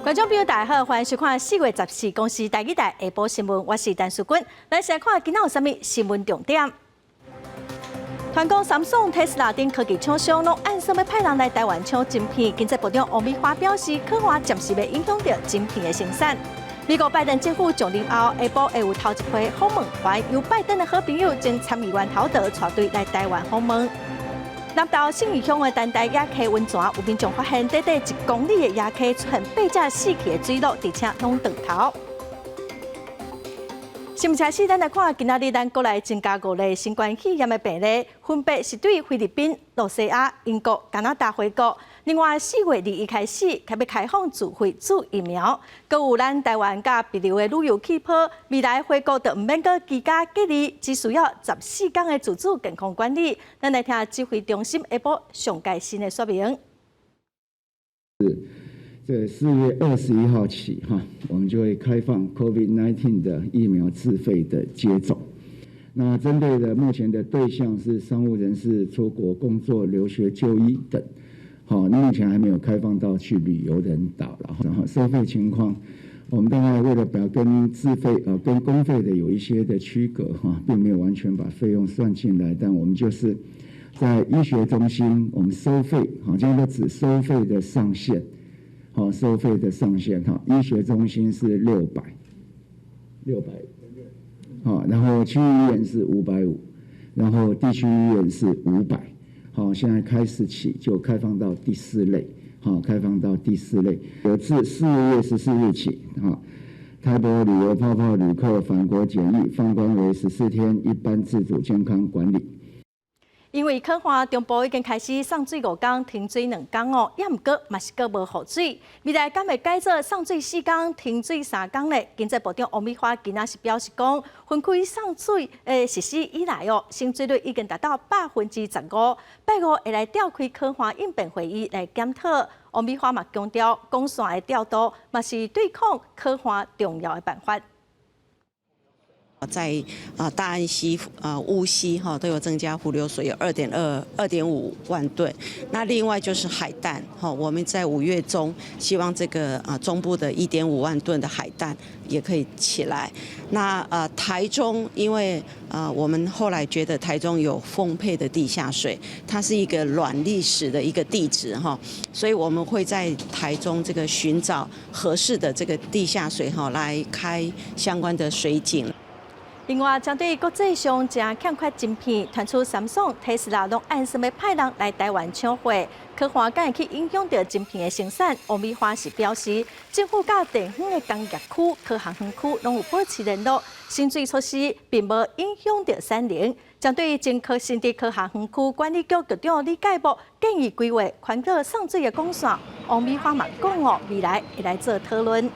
观众朋友大家好，欢迎收看4月14公司台语台下晡新闻，我是陈淑君。来先看今仔有啥物新闻重点。传讲Samsung、Tesla 等科技厂商拢按说要派人来台湾抢晶片，经济部长王美花表示，可能暂时未影响到晶片的生产。美国拜登政府上任后，下晡会有头一批访问团，由拜登的好朋友兼参议员陶德带队来台湾访问。南投信义乡的丹台野溪温泉，有民众发现短短1公里的野溪出现8只死去的水鹿，而且拢断头。新闻开始，咱来看今仔日咱国内增加5例新冠肺炎的病例，分别是对菲律宾、罗西亚、英国、加拿大回国。另外，4月2日开始，要开放自费注疫苗，搁有咱台湾甲别流的旅游气泡，未来回国就唔免搁居家隔离，只需要14天的自主健康管理。咱来听指挥中心下晡上届新的说明。这4月21号起，我们就会开放 COVID-19 的疫苗自费的接种。那针对的目前的对象是商务人士、出国工作、留学、就医等。目前还没有开放到去旅游的人打了。然后收费情况，我们大概为了表跟自费跟公费的有一些的区隔并没有完全把费用算进来，但我们就是在医学中心，我们收费这样的只收费的上限。收费的上限医学中心是600，然后区域医院是550，然后地区医院是500。现在开始起就开放到第4类，开放到第4类。自4月14日起，台北旅游泡泡旅客返国检疫放宽为14天一般自主健康管理。因为可看中部已经开始送水5天，停水2天哦，也毋过嘛是个无雨水。未来敢会改做送水4天，停水3天呢？经济部长王美花今仔是表示讲，分开送水实施以来哦，生水率已经达到15%。拜五会来召开可看应变会议来检讨。王美花嘛强调，供线的调度嘛是对抗可看重要的办法。在大安溪、乌溪都有增加湖流水，有2.5万吨。那另外就是海淡我们在5月中希望这个中部的1.5万吨的海淡也可以起来。那台中，因为我们后来觉得台中有丰沛的地下水，它是一个软砾石的一个地质所以我们会在台中这个寻找合适的这个地下水来开相关的水井。另外，针对国际上正欠缺晶片，传出Samsung、Tesla 拢按什么派人来台湾抢货，可看敢会去影响到晶片的生产。王美花是表示，政府甲地方的工业区、科航园区拢有保持联络，新水措施并无影响到产能。针对新的科航园区管理局局长李介博建议规划宽个送水的管线，王美花嘛讲未来会来做讨论。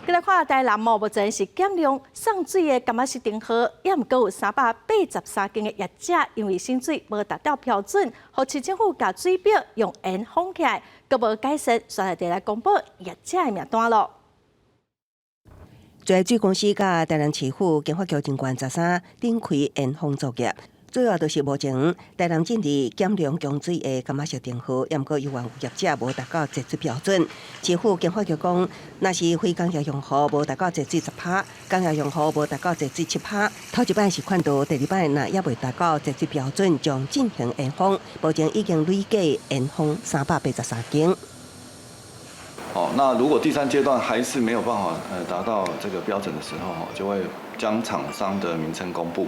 再来看台南目前是减量送水的柑仔是停号，也毋过有383间的业者因为省水无达到标准，呼市政府把水表用盐封起来，阁无解释，所以来公布业者的名单咯。在水公司甲台南市府经发局监管13展开盐封作业。主要就是目前台南镇里减量供水的柑仔石停号，也毋过有业者无达到节水标准。市府经发局讲，若是非工业用户无达到节水10%，工业用户无达到节水7%。头一摆是看到，第二摆若也未达到节水标准，将进行盐封。目前已经累计盐封383间。那如果第3阶段还是没有办法达到这个标准的时候，就会将厂商的名称公布。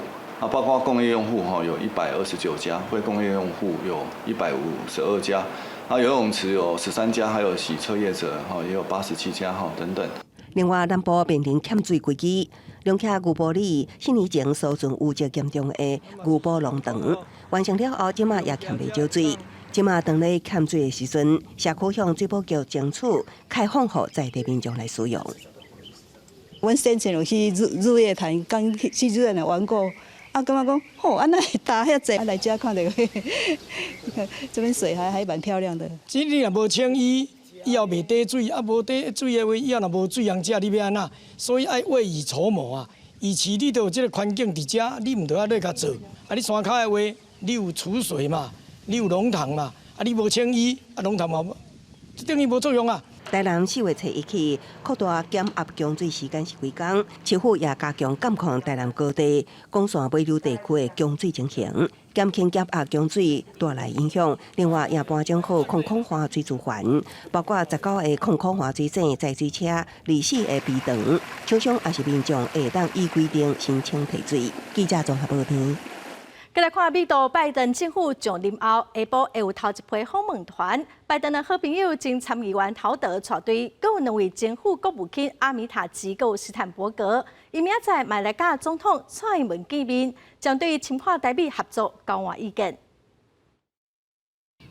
包括工业用户有129家，非工业用户有152家，游泳池有13家，还有洗车业者也有87家等等。另外，南部面临欠水危机，龙徛牛埔里4年前所存污迹严重的牛埔龙塘，完成了后，即马也欠未少水。即马当咧欠水的时阵，社区向水保局争取开放予在地民众来使用。阮先前有去日月潭，刚去日月潭玩过。感觉讲，安那打遐济，来遮看到，这边水还蛮漂亮的。即你若无清伊，以后袂滴水，无滴水的话，以后若无水通食，你要安那？所以爱未雨绸缪啊！与其你都有这个环境伫遮，你毋着爱来甲做。你山骹的话，你有储水嘛，你有龙塘嘛，你无清伊，龙塘嘛，等于无作用啊。台南4月初1起扩大减压供水时间是几天，市府也加强监控台南高地、广线尾流地区的供水情形，减轻减压供水带来影响。另外，也搬整好空空化水资源，包括19个空空化水井载水车、24个鼻塘，厂商也是民众会当依规定申请提水。记者综合报道。再来看美国拜登政府上任后，下晡会有头一批访问团。拜登的好朋友兼参议员陶德带队，阁有2位政府国务卿阿米塔吉和斯坦伯格，伊明仔载嘛来甲总统蔡英文见面，将对深化台美合作交换意见。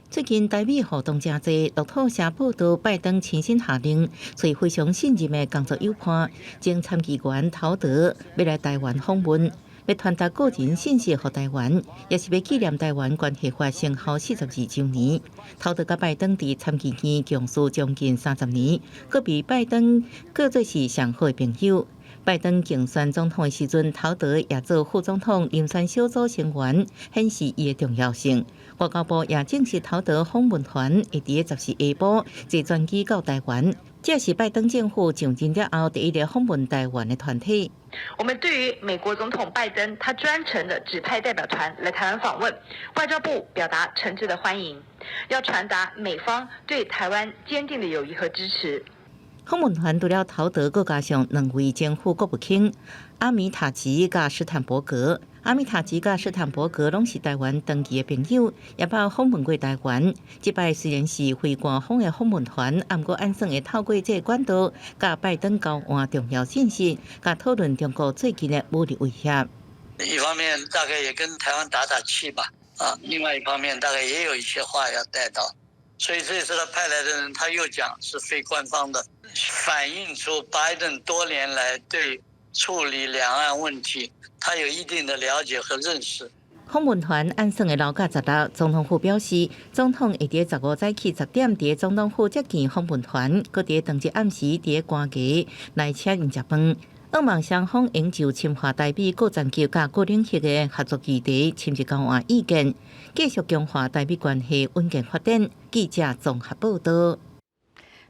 最近台美互动真济，路透社报道，拜登亲身下令，找非常信任的工作友伴，兼参议员陶德要来台湾访问。要传达个人信息给台湾，也是要纪念台湾关系法生效42周年。陶德甲拜登伫参议院共事将近30年，佮比拜登各做是上好的朋友。拜登竞选总统的时阵，陶德也做副总统遴选小组成员，显示伊的重要性。外交部也证实陶德访问团会伫10时下晡坐专机到台湾，这是拜登政府上任了后第一个访问台湾的团体。我们对于美国总统拜登他专程的指派代表团来台湾访问，外交部表达诚挚的欢迎，要传达美方对台湾坚定的友谊和支持。访问团除了陶德，佮加上2位政府国务卿阿米塔吉甲斯坦伯格。阿米塔吉甲斯坦伯格拢是台湾长期的朋友，也捌访问过台湾。这摆虽然是非官方的访问团，不过安算会透过这个管道，甲拜登交换重要信息，甲讨论中国最近的武力威胁。一方面大概也跟台湾打打气吧，另外一方面大概也有一些话要带到。所以这次他派来的人，他又讲是非官方的，反映出拜登多年来对处理两岸问题，他有一定的了解和认识。访问团按算的留到16，总统府表示，总统会伫15早起10点伫总统府接见访问团，佮伫当日暗时伫官家来请因食饭。希望双方应就深化台美各层级甲各领域的合作议题深入交换意见，继续强化台美关系稳健发展。记者综合报道。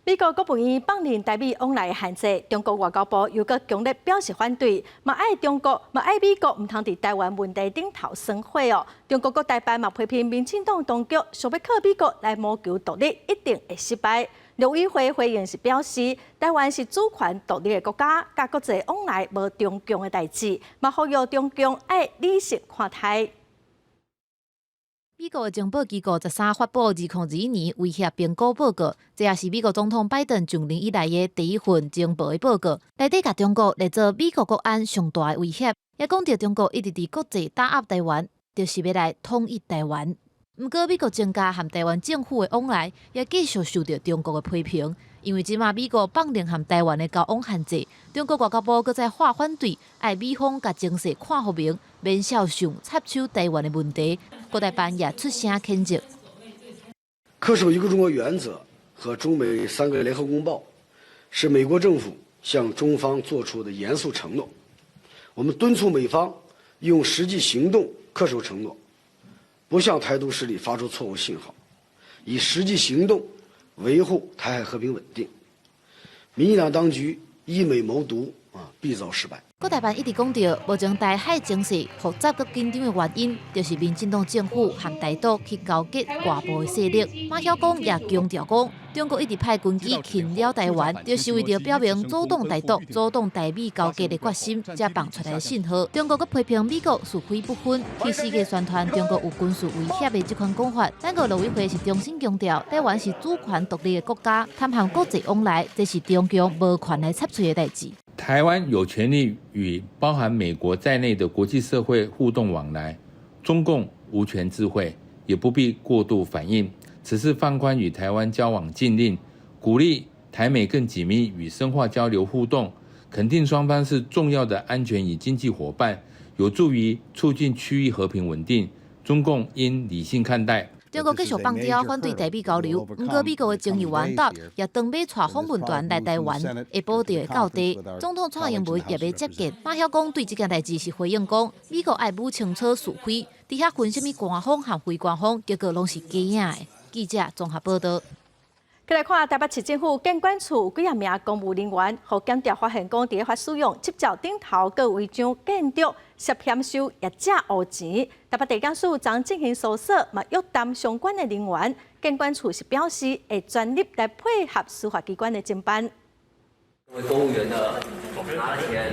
美国国务院放任台美往来限制，中国外交部又搁强烈表示反对，嘛爱中国，嘛爱美国唔通伫台湾问题顶头生火哦。中国各台办嘛批评民进党当局想要靠美国来谋求独立，一定会失败。陆委会回应是表示，台湾是主权独立的国家，甲国际往来无中共的代志，嘛呼吁中共爱理性看待。美国的情报机构13发布2021年威胁评估报告，这也是美国总统拜登上任以来的第一份情报的报告。内底甲中国列做美国国安上大的威胁，也讲到中国一直伫国际打压台湾，就是要来统一台湾。不过，美国政界和台湾政府的往来也继续受到中国的批评，因为即马美国放任和台湾的交往限制，中国外交部搁再划反对，爱美方甲情势看好明，免小想插手台湾的问题。国台办也出声谴责。恪守一个中国原则和中美3个联合公报，是美国政府向中方作出的严肃承诺。我们敦促美方用实际行动恪守承诺。不向台独势力发出错误信号，以实际行动维护台海和平稳定。民进党当局以美谋独，必遭失败。国台办一直讲到，目前台海情势复杂佮紧张的原因，就是民进党政府和台独去勾结外部的势力。马晓光也强调讲，中国一直派军机侵扰台湾，就是为着表明阻挡台独、阻挡台美交结的决心，才放出来的信号。中国佮批评美国是非不分，去世界宣传中国有军事威胁的这款讲法。咱个陆委会是重新强调，台湾是主权独立的国家，谈和国际往来，这是中共无权来插嘴的代志。台湾有权利与包含美国在内的国际社会互动往来，中共无权智慧，也不必过度反应。此次放宽与台湾交往禁令，鼓励台美更紧密与深化交流互动，肯定双方是重要的安全与经济伙伴，有助于促进区域和平稳定。中共应理性看待。中国继续放刁反对台美交流，不过美国的众议员党也当面带访问团来台湾，下晡就会到地。总统蔡英文也要接见。马晓光对这件代志是回应讲，美国爱不清楚是非，底下分什么官方和非官方，结果拢是假的。记者综合报道。再来看台北市政府监管处几名公务人员，互检调发现讲，伫法使用执照顶头各违章建筑涉嫌收业者乌钱。台北地检署将进行搜索，嘛约谈相关的人员。监管处是表示会全力来配合司法机关的侦办。作为公务员的拿钱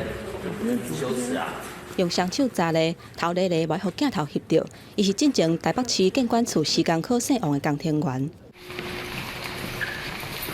羞耻啊！用双手砸咧，头咧咧，袂互镜头翕到。伊是进前台北市监管处时间考试王的工程员。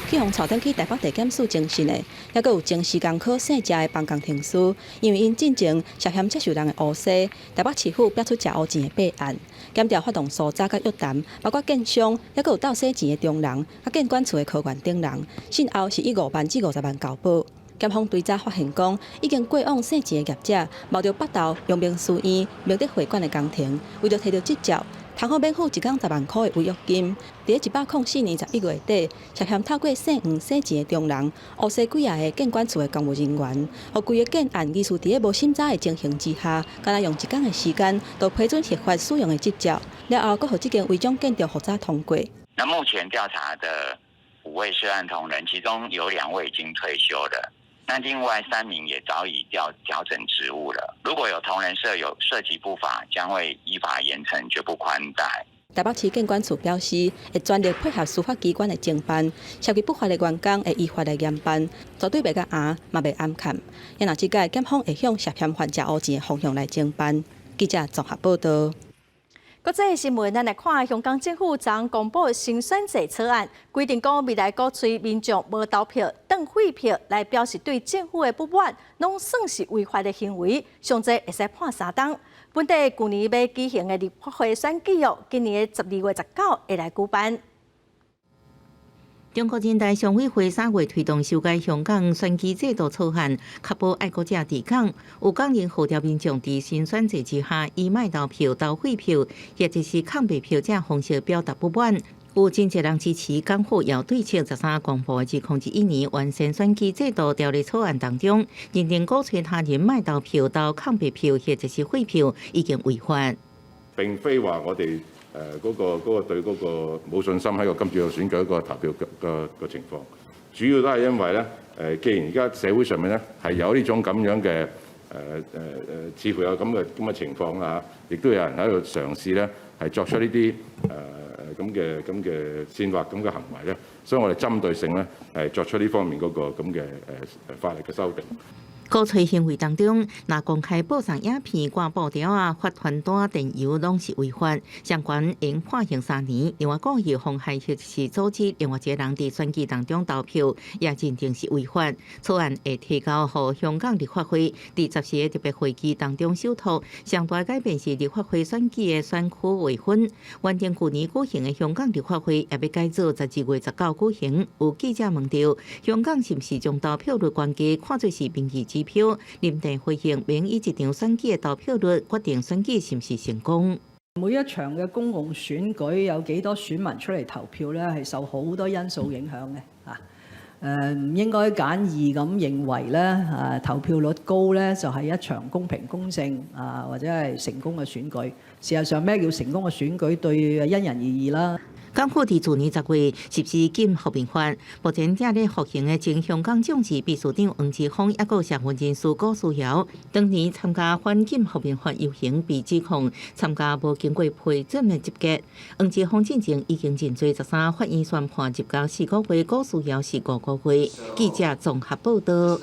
去互朝登去台北地检署侦讯的，还佫有前时间考试者的办工程师，因为因进前涉嫌接受人的乌西，台北市府标出食乌钱的备案。检调发动搜查甲约谈，包括建商，还佫有盗洗钱的中人，甲监管处的科员等人，信后是以5万至50万交保。检方追查发现讲，已经过往洗钱的业者，冒着北投用民事院明德会馆的工程，为着摕到执照，通好免付1天10万块的违约金。伫104年11月底，涉嫌透过洗黄洗钱的中人，乌洗几个监管处的公务人员，互规个建案技术伫无审查的情形之下，敢若用1天的时间，就批准合法使用的执照，了后佫互这间违章建筑复查通过。那目前调查的5位涉案同仁，其中有2位已经退休了。那另外3名也早已调整职务了。如果有同仁涉及不法，将会依法严惩，绝不宽待。台北市监管处表示，会全力配合司法机关的侦办，涉及不法的员工会依法来严办，绝对袂甲硬，嘛袂暗砍。因若即届检方会向涉嫌犯假乌钱的方向来侦办。记者综合报道。国际新闻，咱来看香港政府将公布新选制草案，规定讲未来鼓吹民众无投票、当废票来表示对政府的不满，拢算是违法的行为，上侪会使判3档。本地去年要举行的立法会选举今年12月19会来举办。中国人大常委会3月推动修改香港选举制度草案，确保爱国者治港。有港人号召民众在新选制之下，以卖投票、投废票，或者是抗白票这方式表达不满。有真侪人支持港府要对切13公布的2021年完善选举制度条例草案当中，认定鼓吹他人卖投票、投抗白票或者是废票已經違法。並非話我哋嗰個對嗰個冇信心喺個今次嘅選舉個投票嘅情況，主要都係因為咧既然而家社會上面咧係有呢種咁樣嘅似乎有咁嘅情況啦嚇，亦都有人喺度嘗試咧係作出呢啲咁嘅煽惑咁嘅行為咧，所以我哋針對性咧係作出呢方面嗰個咁嘅法例嘅修訂。鼓吹行為當中，若公開播送影片、掛布條發傳單、電郵，攏是違法，相關應判刑3年。另外，故意妨害或是組織另外一個人在選舉當中投票，也認定是違法。草案會提交予香港立法會第14個特別會議當中首讀。上大改變是立法會選舉的選區劃分。原定去年舉行的香港立法會也要改做12月19舉行。有記者問到，香港是不是將投票率關鍵看作是民意指標？林鄭回應，並以一場選舉嘅投票率決定選舉是唔是成功。每一場嘅公共選舉有幾多選民出嚟投票咧，係受好多因素影響嘅嚇。唔應該簡易咁認為咧投票率高咧就係一場公平公正或者係成功嘅選舉。事實上咩叫成功嘅選舉對因人而異啦。港府喺去年10月實施禁服刑法，目前正咧服刑嘅前香港眾志秘書長黃之鋒，一個社運人士郭書瑤，當年參加反禁服刑法遊行，被指控參加無經過批准嘅集結。黃之鋒進前已經認罪13，法院宣判執教4個月，郭書瑤是5個月。記者綜合報道。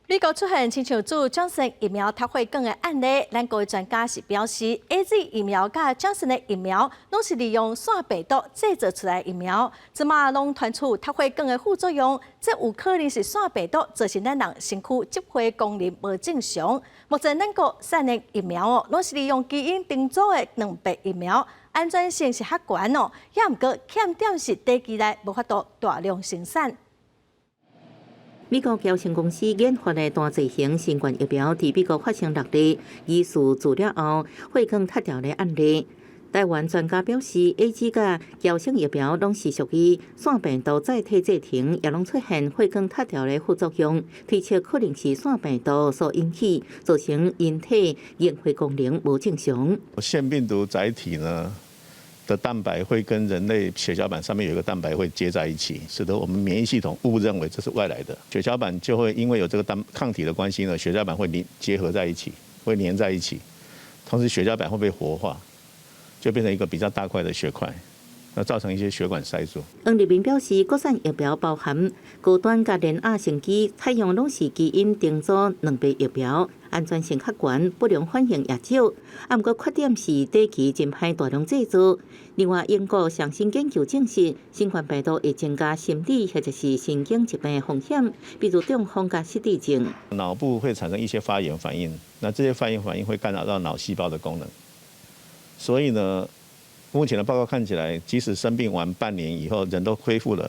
美國出現親像做Johnson疫苗讀血管的案例，咱國專家是表示 ，AZ 疫苗甲Johnson的疫苗，攏是利用腺病毒製造出來的疫苗，即馬攏傳出讀血管的副作用，這有可能是腺病毒造成咱人身軀集血功能無正常。目前咱國產的疫苗攏是利用基因定做的兩倍疫苗，安全性是較懸也毋過欠點是短期內無法度大量生產。美國藥廠公司研發的大劑型新冠疫苗，喺美國發生6例疑似治療後血管塌掉的案例。台灣專家表示 ，AZ 甲藥廠疫苗攏是屬於腺病毒載體製成，也攏出現血管塌掉的副作用，推測可能是腺病毒所引起，造成人體凝血功能無正常。腺病毒載體呢，的蛋白会跟人类血小板上面有一个蛋白会接在一起，使得我们免疫系统误认为这是外来的，血小板就会因为有这个抗体的关系呢，血小板会结合在一起，会粘在一起，同时血小板会被活化，就变成一个比较大块的血块。那造成一些血管塞住。黄立明表示，国产疫苗包含高端甲联亚成基，采用拢是基因重组两倍疫苗，安全性较悬，不良反应也少。不过缺点是短期真歹大量制作。另外，英国上新研究证实，新冠病毒会增加心理或者是神经疾病的风险，比如中风甲失智症。脑部会产生一些发炎反应，那这些发炎反应会干扰到脑细胞的功能，所以呢。目前的报告看起来，即使生病完半年以后，人都恢复了，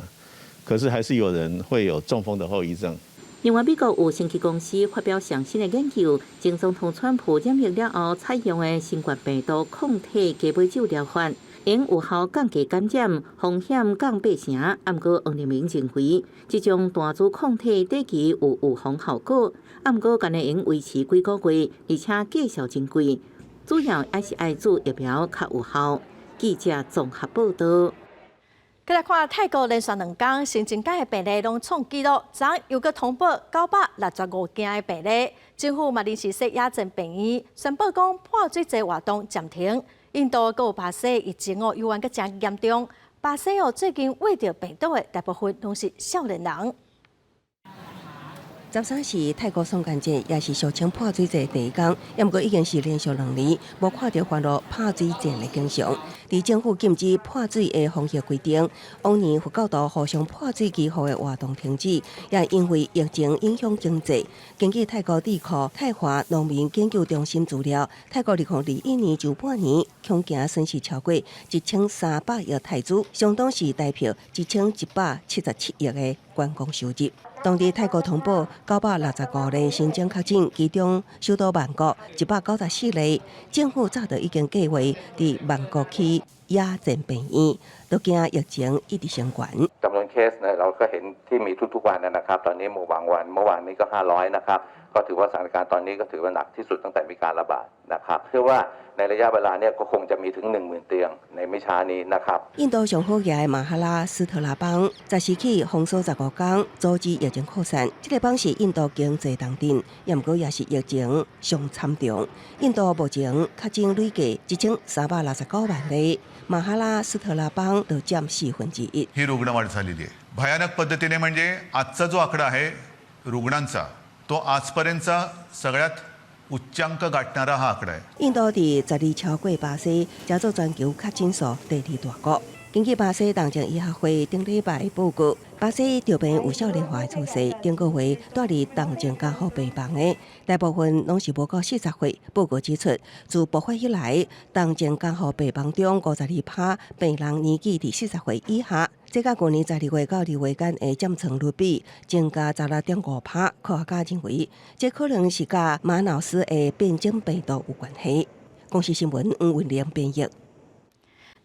可是还是有人会有中风的后遗症。另外，美国有生技公司发表上新的研究，前总统川普染疫了后采用的新冠病毒抗体鸡尾酒疗法，因有效降低感染风险降8成。不过，黄立明认为，这种大株抗体短期有预防效果，不过敢会用维持几个月，而且价效真贵，主要还是爱做疫苗较有效。记者综合报道。再来看泰国连续2天新增加的病例拢创纪录，昨又搁通报965件的病例。政府嘛临时设亚镇病院，宣布讲破水节活动暂停。印度搁有巴西疫情又冤搁真严重，巴西最近患着病毒的大部分拢是少年人。13是泰国圣诞节，也是俗称泼水节第一天，不过已经是连续2年无看到发落泼水节的景象。伫政府禁止泼水的防疫规定，往年佛教徒互相泼水祈福的活动停止，也因为疫情影响经济。根据泰国智库泰华农民研究中心资料，泰国2021年上半年恐惊损失超过1300亿泰铢，相当是代表1177亿的观光收入。当地泰国通报965例新增确诊，其中首都曼谷194例。政府早就已經計劃喺曼谷區亞鎮病院，都驚疫情一直升懸。จำนวนเคสเนี่ยเราก็เห็นที่มีทุกๆวันนะครับตอนนี้เมื่อวานนี้ก็500นะครับก็ถือว่าสถานการณ์ตอนนี้ก็ถือว่าหนักที่สุดตั้งแต่มีการระบาดนะครับเชื่อว่าในระยะเวลาเนี่ยก็คงจะมีถึง 10,000 เตียงในไม่ช้านี้นะครับ印度上好嘅馬哈拉斯特拉邦10起封鎖15天，阻止疫情擴散。這個邦是印度經濟重鎮，不過也是疫情上慘重。印度目前確診累計1369萬例，馬哈拉斯特拉邦就佔1/4。ही रुग्णवाढ झालेली आहे भयानक पद्धतीने म्हणजे आजचा जो आकडा आहे रुग्णांचा तो आजपर्यंतचा सगळ्यात उच्चांक गाठणारा हा आकडा आहे。印度伫12超過巴西，加做全球確診數第2大國。根據巴西重症醫學會頂禮拜報告，巴西著病有少年化的趨勢，頂個月住伫重症加護病房的大部分攏是無過40歲。報告指出，自爆發以來，重症加護病房中52%病人年紀伫40歲以下。這甲去年12月到2月間的佔床率比增加16.5%，科學家認為，這可能是甲馬瑙斯的變種病毒有關係。公視新聞吳文玲編譯。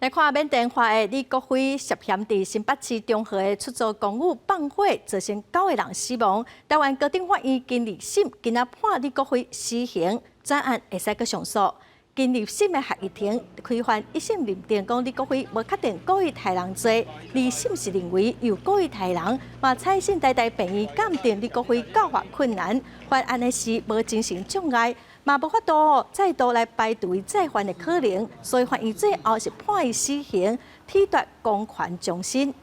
來看緬甸話的李國輝涉嫌佇新北市中和的出租公寓放火，造成9個人死亡。台灣高等法院經二審，今仔判李國輝死刑，專案會使閣上訴。經二審的合議庭開判一審認定講李國輝無確定故意害人罪，二審是認為有故意害人，嘛採信大病院鑑定李國輝教化困難，犯案的是無精神障礙。嘛無法度再度來排除再犯的可能，所以法院最後是判伊死刑，褫奪公權終身。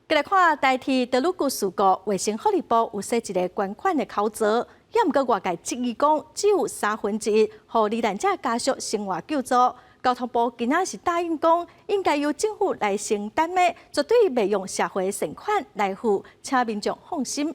再來看代替德魯固事故，衛生福利部有設一個捐款的口座，也毋過外界質疑講只有1/3，互罹難者家屬生活救助。交通部今仔是答應講，應該由政府來承擔的，絕對袂用社會善款來付，請民眾放心。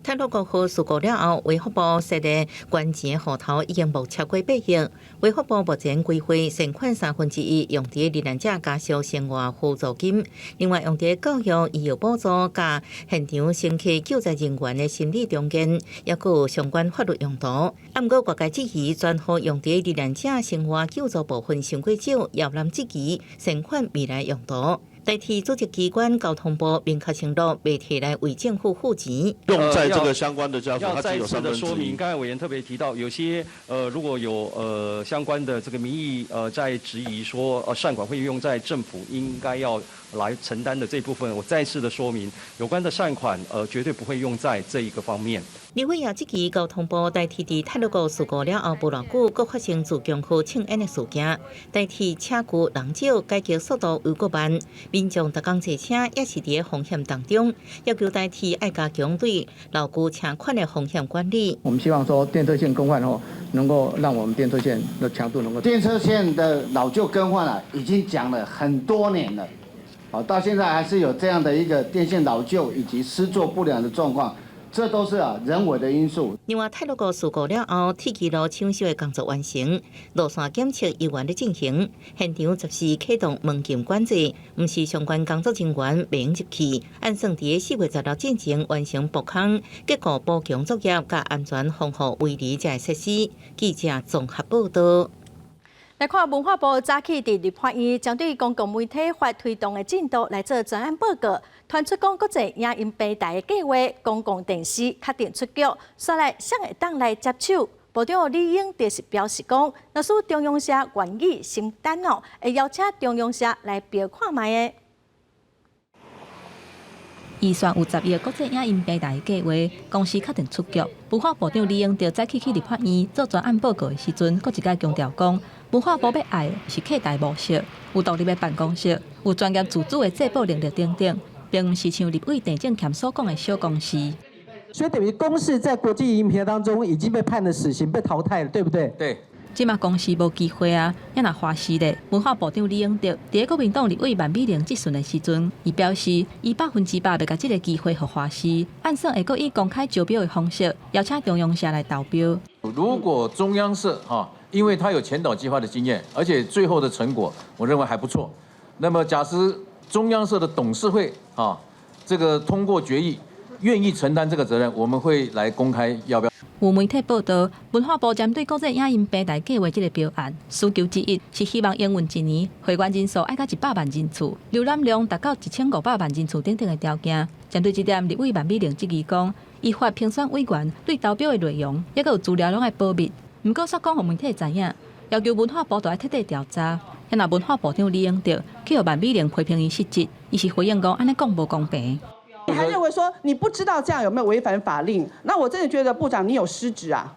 泰魯國號事故了後，衛福部設立捐錢戶頭已經無超過8億。衛福部目前規劃善款1/3用喺罹難者家屬生活輔助金，另外用喺教育、醫療補助加現場升起救災人員的心理重建，也佫有相關法律用途。不過外界質疑專項用喺罹難者生活救助部分傷過少，也難質疑善款未來用途。代替组织机关交通部明确承诺，未提来为政府付钱。用在这个相关的家属，要它只有再次的说1/3。明，刚才委员特别提到，有些如果有相关的这个民意在质疑说善款会用在政府应该要来承担的这部分，我再次的说明，有关的善款绝对不会用在这一个方面。立委也即期交通部代替伫泰鲁阁事故了后无偌久，佫发生自强区庆恩的事件，代替车距人少，改革速度又佫慢，民众逐工坐车也是伫风险当中，要求代替爱加强对老旧车款的风险管理。我们希望说电车线更换后，能够让我们电车线的强度能够。电车线的老旧更换啊，已经讲了很多年了，好，到现在还是有这样的一个电线老旧以及施作不良的状况。这都是人为的因素。另外，泰鲁阁事故了后，铁基路抢修的工作完成，路线检测依然在进行，现场暂时启动门禁管制，毋是相关工作人员未用入去。按算伫4月16进前完成补空，结果补强作业甲安全防护围篱才会实施。记者综合报道。来看文化部早起伫立法院针对公共媒体法推动的进度来做专案报告，传出讲国际影音平台的计划，公共电视确定出局，说来谁会当来接手？部长李英就是表示讲，若是中央社愿意承担会邀请中央社来标看卖的。预算有10亿国际影音平台计划，公司确定出局。文化部长李英德早起去立法院做专案报告的时阵，佫一再强调讲，文化部要爱的是课题模式，有独立的办公室，有专业自主的制播能力等等，并毋是像立委郑正俭所讲的小公司。所以等于公视在国际影音平台当中已经被判了死刑，被淘汰了，对不对？对。即马公司无机会啊，也若花时咧。文化部长李永德伫国民党立委万美玲质询的时阵，伊表示，伊100%要甲即个机会互花时，按算会阁以公开招标的方式，邀请中央社来投标。如果中央社因为他有前导计划的经验，而且最后的成果我认为还不错，那么假使中央社的董事会这个通过决议，愿意承担这个责任，我们会来公开要不要。有媒体报道，文化部针对国际影音平台计划这个标案，需求之一是希望营运1年会员人数爱到100万人次，浏览量达到1500万人次等等的条件。针对这点，立委万美玲质疑讲，依法评选委员对投标的内容，也有资料拢爱保密，毋过煞讲互媒体知影，要求文化部都要彻底调查。也若文化部长李永德去互万美玲批评伊失职，伊是回应讲安尼讲无公平。你还认为说你不知道这样有没有违反法令？那我真的觉得部长你有失职啊！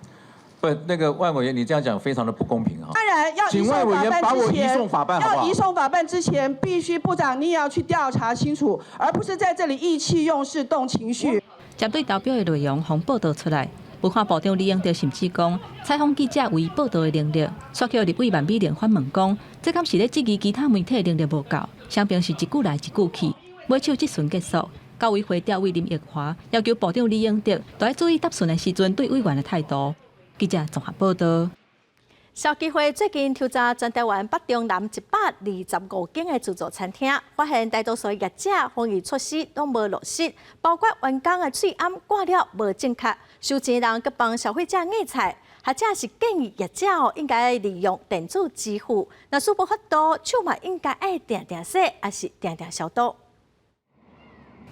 不，那个万委员，你这样讲非常的不公平当然要请万委员把我移送法办好不好？要移送法办之前，必须部长你也要去调查清楚，而不是在这里意气用事、动情绪。针对投标的内容，互报道出来。文化部长李永德甚至讲，采访记者为报道的能力，却叫立委万美玲反问讲，这敢是咧质疑其他媒体的能力无够？相平是一句来一句去，尾手质询结束。高委会调委林奕华要求部长李永德都要注意答询的时阵对委员的态度。记者综合报道。消基会最近调查全台湾北中南125间的自助餐厅，发现大多数业者防疫措施都无落实，包括员工的喙暗挂了无正确，收钱人佮帮消费者讹菜。或者是建议业者应该利用电子支付，若是无法度，手嘛应该爱定定洗，还是定定消毒。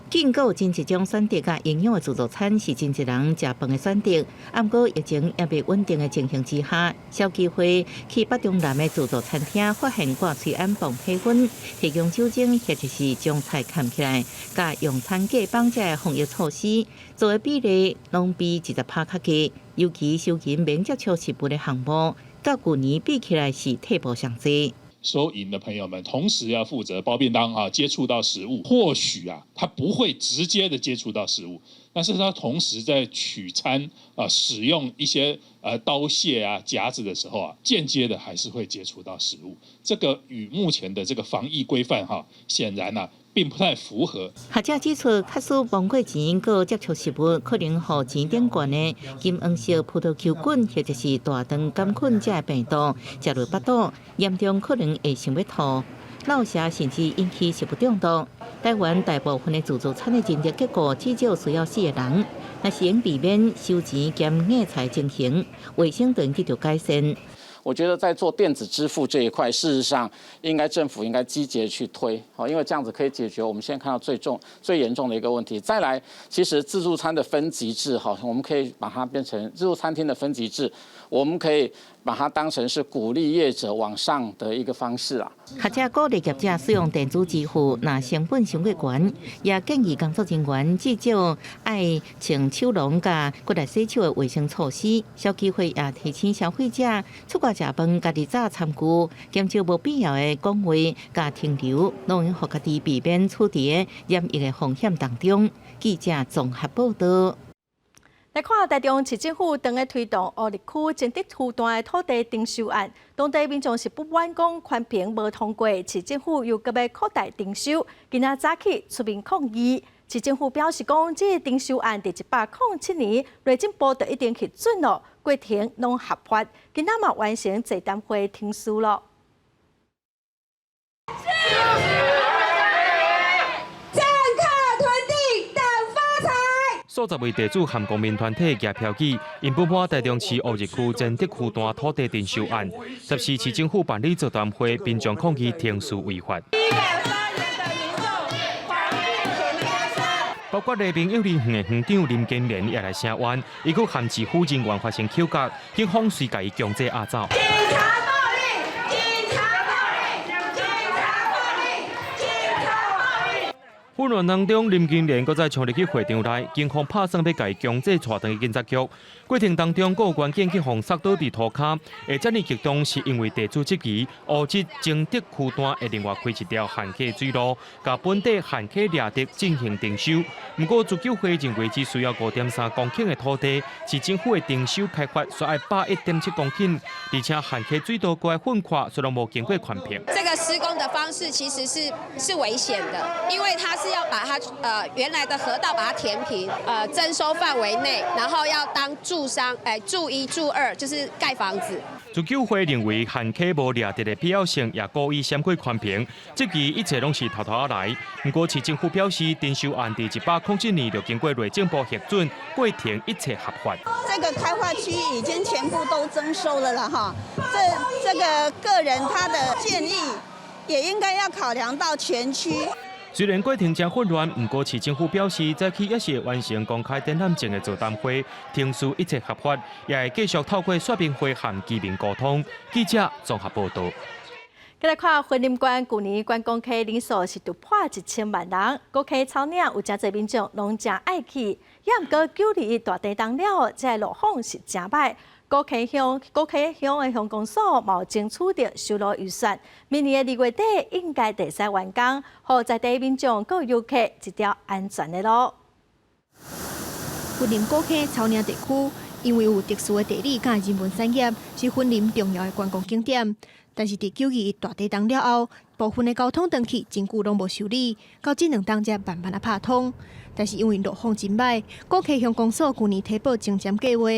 建构真一种选择甲营养的自助餐是真侪人食饭的选择。不过疫情也未稳定的情形之下，消基会去北中南的自助餐厅发现挂喙暗防配粉，提供酒精或者是将菜盖起来，甲用餐假绑架的防疫措施，做的比例拢比20%较低。尤其收银免接触食物的项目，甲去年比起来是退步上济。收银的朋友们，同时要负责包便当接触到食物，或许他不会直接的接触到食物，但是他同时在取餐使用一些刀械夹子的时候间接的还是会接触到食物。这个与目前的这个防疫规范显然并不太符合。学者指出，假使忘过钱，搁接触食物，可能互钱顶悬的金黄色葡萄球菌或者是大肠杆菌这病毒，食入腹肚，严重可能会想要吐、落泻，甚至引起食物中毒。台湾大部分的自助餐的检测结果，至少需要4个人。若是能避免收钱兼讹菜情形，卫生得到改善。我觉得在做电子支付这一块，事实上政府应该积极的去推，因为这样子可以解决我们现在看到最严重的一个问题。再来，其实自助餐的分级制，我们可以把它变成自助餐厅的分级制，我们可以把它当成是鼓励业者往上的一个方式啊。学者鼓励业者使用电子支付，若成本伤过悬，也建议工作人员至少爱穿手笼甲过来洗手的卫生措施。消基会也提醒消费者出国食饭，家己早参顾，减少无必要的讲话甲停留，拢用互家己避免处伫染疫的风险当中。记者综合报道。来看台中市政府正在推动乌日区征得负担的土地征收案，当地民众是不满讲宽屏无通过，市政府又搁要扩大征收，今仔早起出面抗议。市政府表示讲，这个征收案伫107年内政部就一定去准咯，过程拢合法，今仔嘛完成座谈会听书咯。数十位地主和公民团体举票举，因不满台中市乌日区征得负担土地征收案，14市政府办理座谈会，民众抗议停书违法。包括黎明幼儿园的园长林建莲也来声援，伊佫含市府人员发生口角，警方随甲伊强制押走。混乱当中，林建莲搁再冲入去会场内，警方拍算要甲伊强制带回去警察局。过程当中，有关键去互塞倒伫涂骹，会遮尔激动，是因为地主质疑乌日征得负担会另外开一条旱溪水路，甲本地旱溪掠得进行征收。不过，自救会认为只需要5.3公顷的土地，市政府的征收开发需要81.7公顷，而且旱溪水道过来分跨，虽然无经过宽屏。这个施工的方式其实是危险的，因为它是要把它原来的河道把它填平，征收范围内，然后要当住商，住1住2就是盖房子。自救会认为旱溪无掠得的必要性，也故意闪过宽屏，质疑一切拢是偷偷而来。不过市政府表示，征收案伫107年就经过内政部核准，过程一切合法。这个开发区已经全部都征收了啦哈，这个个人他的建议也应该要考量到全区。虽然过程真混乱，不过市政府表示，早起也是完成公开展览前的座谈会，听取一切合法，也会继续透过说明会和居民沟通。记者综合报道。再来看婚林馆，去年观光客人数是突破1000万人，高客草岭有真侪民众拢真爱去，也毋过9日大地当了，这路况是真歹。高溪乡的乡公所冇争取到修路预算，明年的2月底应该会使完工，好在地民众各游客一条安全的路。婚林高溪草岭地区，因为有特殊的地理甲人文产业，是婚林重要的观光景点。但是伫9日大地震了后，部分的交通灯器真久拢无修理，到这2天才慢慢啊拍通。但是因为路况真歹，高溪乡公所去年提报精简计划，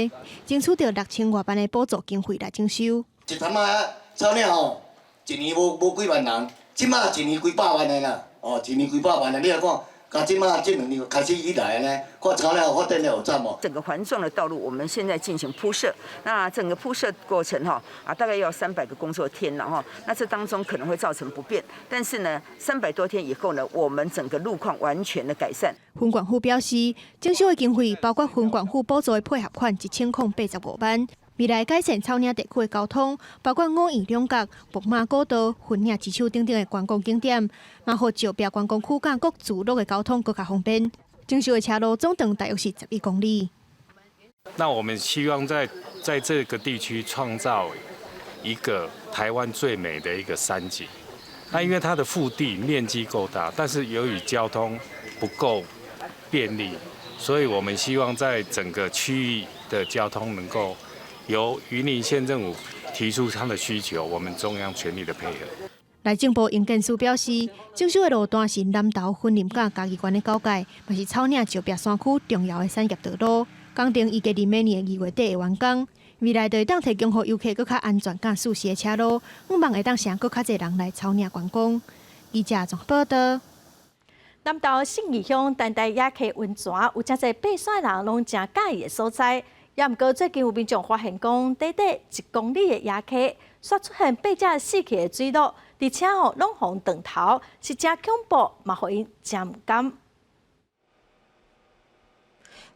争取到6000外万的补助经费来征收。一潭仔草岭吼，一年无几万人，即马一年几百万的啦，一年几百万的，你来看。到即马这2年开始以来呢，看草岭发展了有赞哦。整个环状的道路，我们现在进行铺设。那整个铺设过程大概要300个工作天了哈。那这当中可能会造成不便，但是呢，300多天以后呢，我们整个路况完全的改善。分管府表示，征收的经费包括分管府补助的配合款1085万。未来改善草岭地区的交通，包括5义两角、木马古道、粉岭之手等等的观光景点，嘛互石壁观光区甲各自路的交通更加方便。征收的车路总长大约是11公里。那我们希望在这个地区创造一个台湾最美的一个山景。那因为它的腹地面积够大，但是由于交通不够便利，所以我们希望在整个区域的交通能够由云林县政府提出他的需求，我们中央全力的配合。内政部营建署表示，征收的路段是南投婚林甲嘉义县的交界，嘛是草岭石壁山区重要的产业道路。工程预计伫明年2月底会完工，未来就会当提供予游客更较安全、甲舒适的车路，希望会当吸引更较侪人来草岭观光。记者综合报道。南投信义乡丹台野溪温泉有真侪爬山人拢真喜欢的所在。也毋过最近有民众发现讲，短短1公里的野溪，煞出现8只死去的水鹿，而且拢红断头，是真恐怖，嘛互因真毋甘。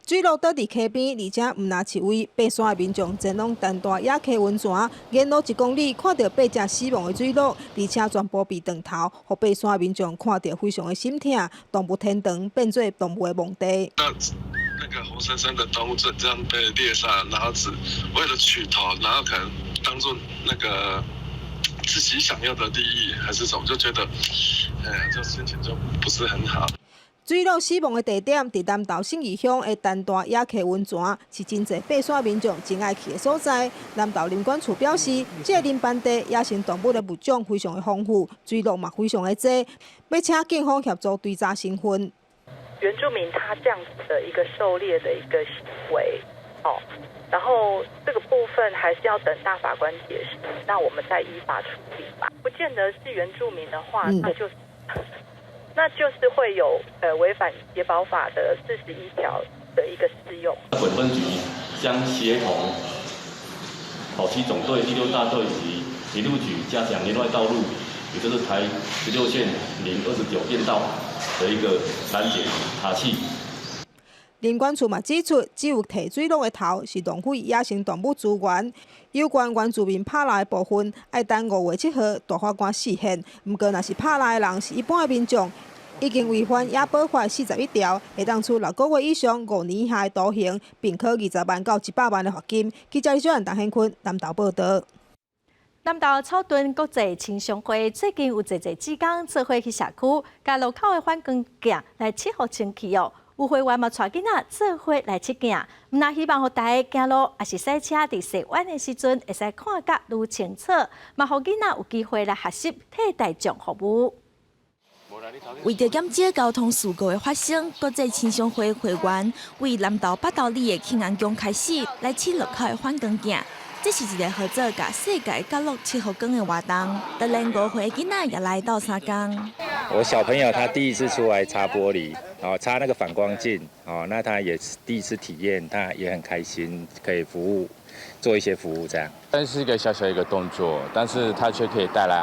水鹿倒伫溪边，而且毋若一位，爬山的民众前往丹大野溪温泉，沿路1公里，看到8只死亡的水鹿，而且全部被断头，互爬山的民众看到非常的心痛，动物天堂变做动物的墓地。那个活生生的动物就这样被猎杀，然后只为了取头，然后可能当做那个自己想要的利益还是什么，就觉得，就心情就不是很好。水鹿死亡的地点伫南投信义乡的丹大野溪温泉，是真侪爬山民众真爱去的所在。南投林管处表示，这个林班地野生动物的物种非常的丰富，水鹿嘛非常的多，要请警方协助追查身份。原住民他这样子的一个狩猎的一个行为，然后这个部分还是要等大法官解释，那我们再依法处理吧。不见得是原住民的话，那就是会有违反野保法的41条的一个适用。本分局将协同跑骑总队第6大队及铁路局加强连外道路，也就是台16线029便道的一个拦截查缉。林管处嘛指出，只有提水鹿的头是浪费野生动物资源，有关原住民拍赖的部分，要等5月7号大法官释宪。不过，若是拍赖的人是一般的民众，已经违反野保法41条，会当处6个月以上5年以下的徒刑，并可20万到100万的罚金。记者李小燕、陈宪坤南投报道。南投草屯国际青商会最近有侪职工做伙去社区，甲路口的反光镜来切互清气哦。有会员嘛带囡仔做伙来切镜，毋但希望互大家行路，也是赛车伫洗弯的时阵会使看甲愈清楚，嘛互囡仔有机会来学习替大众服务。为着减少交通事故的发生，国际青商会会员为南投8斗里的庆安宫开始来切路口的反光镜。这是一个合作甲世界角落7号光的活动，当然5岁囡仔也来到3工。我小朋友他第一次出来擦玻璃，擦那个反光镜，那他也是第一次体验，他也很开心，可以服务，做一些服务这样。但是一个小小一个动作，但是它却可以带来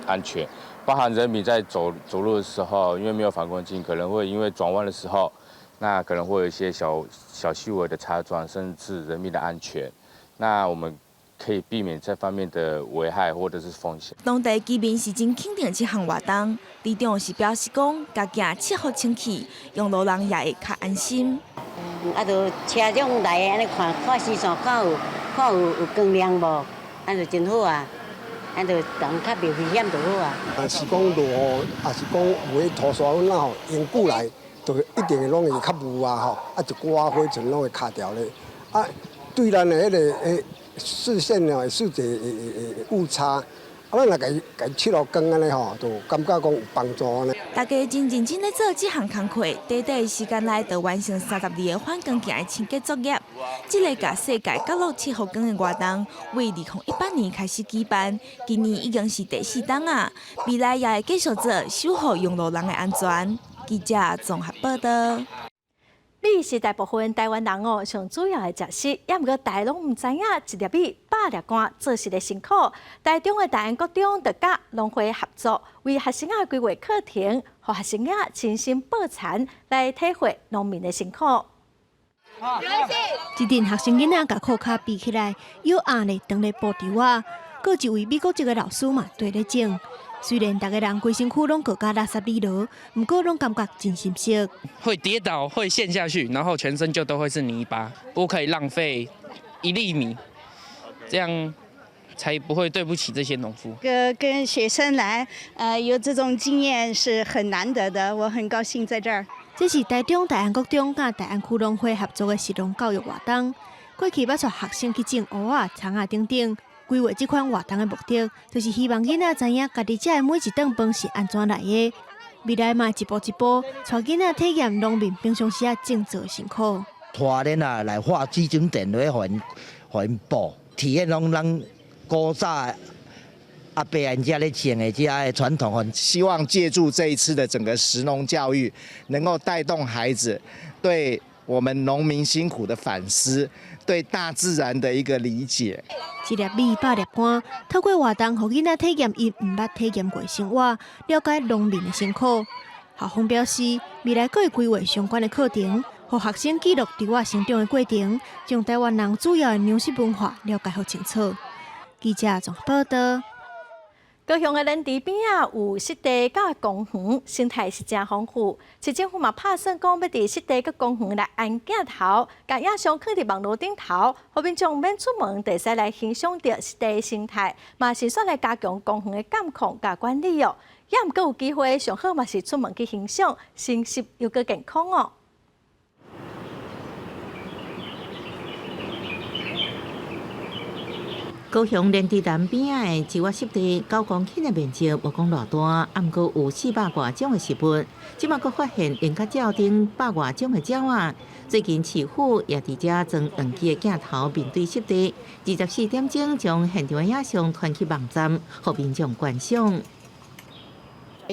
安全，包含人民在走路的时候，因为没有反光镜，可能会因为转弯的时候，那可能会有一些小细微的擦撞，甚至人民的安全。那我们可以避免这方面的危害或者是风险。当地居民是真肯定这项活动，里长是表示讲，家镜切好清气，用路人也会较安心。就车种来安尼看视线，看有光亮无，就真好啊。就人较袂危险就好啊。是讲路，也是讲有迄涂沙粉啦用久来，就一定拢会较雾啊一刮灰尘拢会卡掉咧。对咱的迄个视线会受者误差，咱若家切落光安尼就感觉讲有帮助安尼。大家真认真咧做这项工作，短短的时间内就完成32个反光镜的清洁作业。这个甲世界角落7号光的活动，为2018年开始举办，今年已经是第4档啊。未来也会继续做守护用路人的安全。记者综合报道。米是大部分台湾人上主要的食食，也毋过大家拢毋知影一粒米100粒汗做事的辛苦。台中的大安国中就甲农会合作，为学生规划课程，互学生亲身抱田来体会农民的辛苦。一阵学生囡仔甲裤脚比起来，有压力当咧布条啊，搁一位美国籍的老师嘛对咧种。虽然大家人规身躯拢各加垃圾里落，不过拢感觉真心惜。会跌倒，会陷下去，然后全身就都会是泥巴，不可以浪费1粒米，这样才不会对不起这些农夫。跟学生来，有这种经验是很难得的，我很高兴在这儿。这是台中大安国中甲大安区农会合作的实农教育活动，过去要带学生去种蚵仔、葱仔等等。规划这款活动的目的，就是希望囡仔知影家己食的每一顿饭是安怎来的。未来嘛，一步一步，带囡仔体验农民平常时种植的辛苦。带恁来画基准点来互因补，体验咱古早阿伯人家咧种的这些传统。希望借助这一次的整个食农教育，能够带动孩子对我们农民辛苦的反思，对大自然的一个理解。一粒米百粒汗，透过活动，让囡仔体验因唔捌体验过的生活，了解农民的辛苦。校方表示，未来会规划相关的课程，让学生记录伫我成长的过程，将台湾人主要的粮食文化了解好清楚。记者综合报道。高雄的林地边啊有湿地甲公园，生态是真丰富。市政府嘛打算讲要伫湿地甲公园来安镜头，甲影像放伫网络顶头，后面将免出门，就使来欣赏到湿地生态，嘛是算来加强公园的监控甲管理哦。也毋过有机会，上好嘛是出门去欣赏，心实又个健康哦。高雄莲池南边仔的一窝湿地9公顷的面积，无讲偌大，毋过有400多种的食物。即马阁发现用甲鸟顶100多种的鸟仔。最近市府也伫遮装长期的镜头面对湿地，24点钟将现场的影像传去网站，互民众观赏。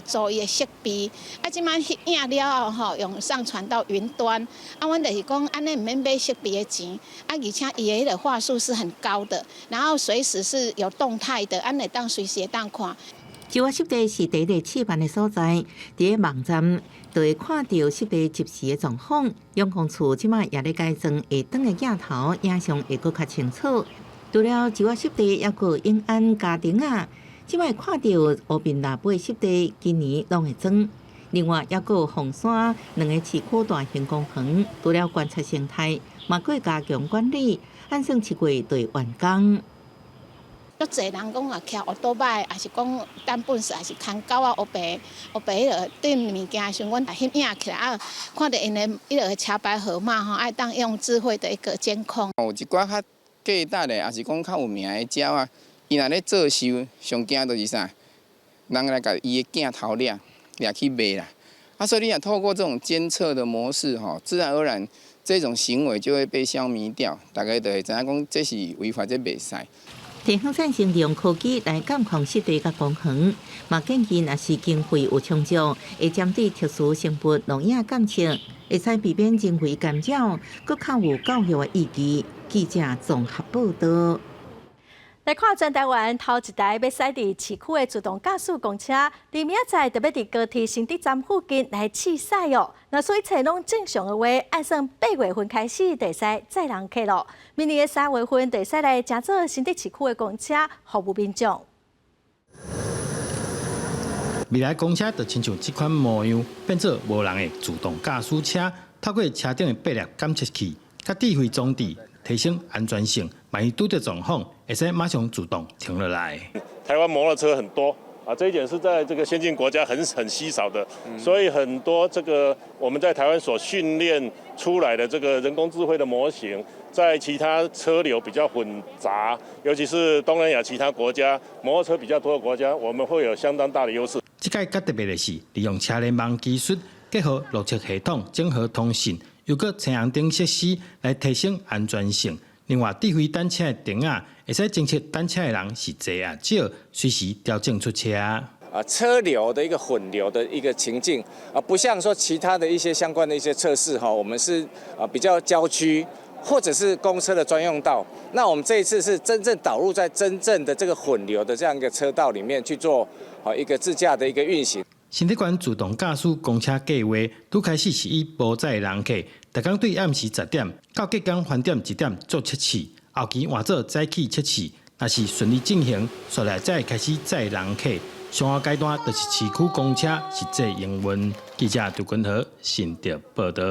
做伊的设备，即摆翕影了后用上传到云端。阮就是讲，安尼唔免买设备的钱，而且伊的话术是很高的，然后随时是有动态的，安尼当随时当看。这窝湿地是第一个示范的所在，伫个网站就会看到湿地及时的状况。永康处即摆也咧改装下灯的镜头，影像会搁较清楚。除了这窝湿地，也有永安家庭啊。即摆看到乌面腊八湿地，今年拢会装。另外，也有凤山2个市区大型工棚，除了观察生态，嘛佫会加强管理，按算7月就会完工。足侪人讲啊，骑奥多摆，还是讲等本事，还是牵狗啊、乌白迄对物件的时候，阮来翕影起来啊，看到因的迄个车牌号码吼，爱当用智慧的一个监控。有一寡较价值的，还是讲较有名的鸟啊。伊若咧做秀，上惊就是啥？人来甲伊的镜头掠去卖啦。所以你若透过这种监测的模式，自然而然这种行为就会被消弭掉。大家就会知影讲，这是违法，这袂使。田乡县利用科技来监控湿地甲公园，嘛建议若是经费有充足，会针对特殊生物农业监测，会使避免人为干扰，搁较有教育的意义。记者综合报道。来看全台湾头一台要驶伫市区的自动驾驶公车，明仔载特别伫高铁新竹站附近来试驶哦。那所以一切拢正常的话，按算8月份开始就使载人客咯。明年的3月份就使来乘坐新竹市区的公车服务民众。未来公车就亲像这款模样，变做无人的自动驾驶车，透过车顶的8粒感测器、甲智慧装置，提升安全性。万一拄到状况，会使马上自动停落来。台湾摩托车很多啊，这一点是在这个先进国家很稀少的，所以很多这个我们在台湾所训练出来的这个人工智慧的模型，在其他车流比较混杂，尤其是东南亚其他国家摩托车比较多的国家，我们会有相当大的优势。这届较特别的是，利用车联网技术结合路测系统整合通讯，又搁车行顶设施来提升安全性。另外，智慧单车的灯啊，会使侦测单车的人是多啊少，随时调整出车。车流的一个混流的一个情境不像说其他的一些相关的一些测试我们是比较郊区或者是公车的专用道。那我们这一次是真正导入在真正的这个混流的这样一个车道里面去做一个自驾的一个运行。新竹县自动驾驶公车计划拄开始是以无载人客，逐工对暗时10点到隔工返点1点做测试，后期换做早起测试。若是顺利进行，续来才会开始载人客。上下阶段就是市区公车实际营运。记者杜君和新竹报道。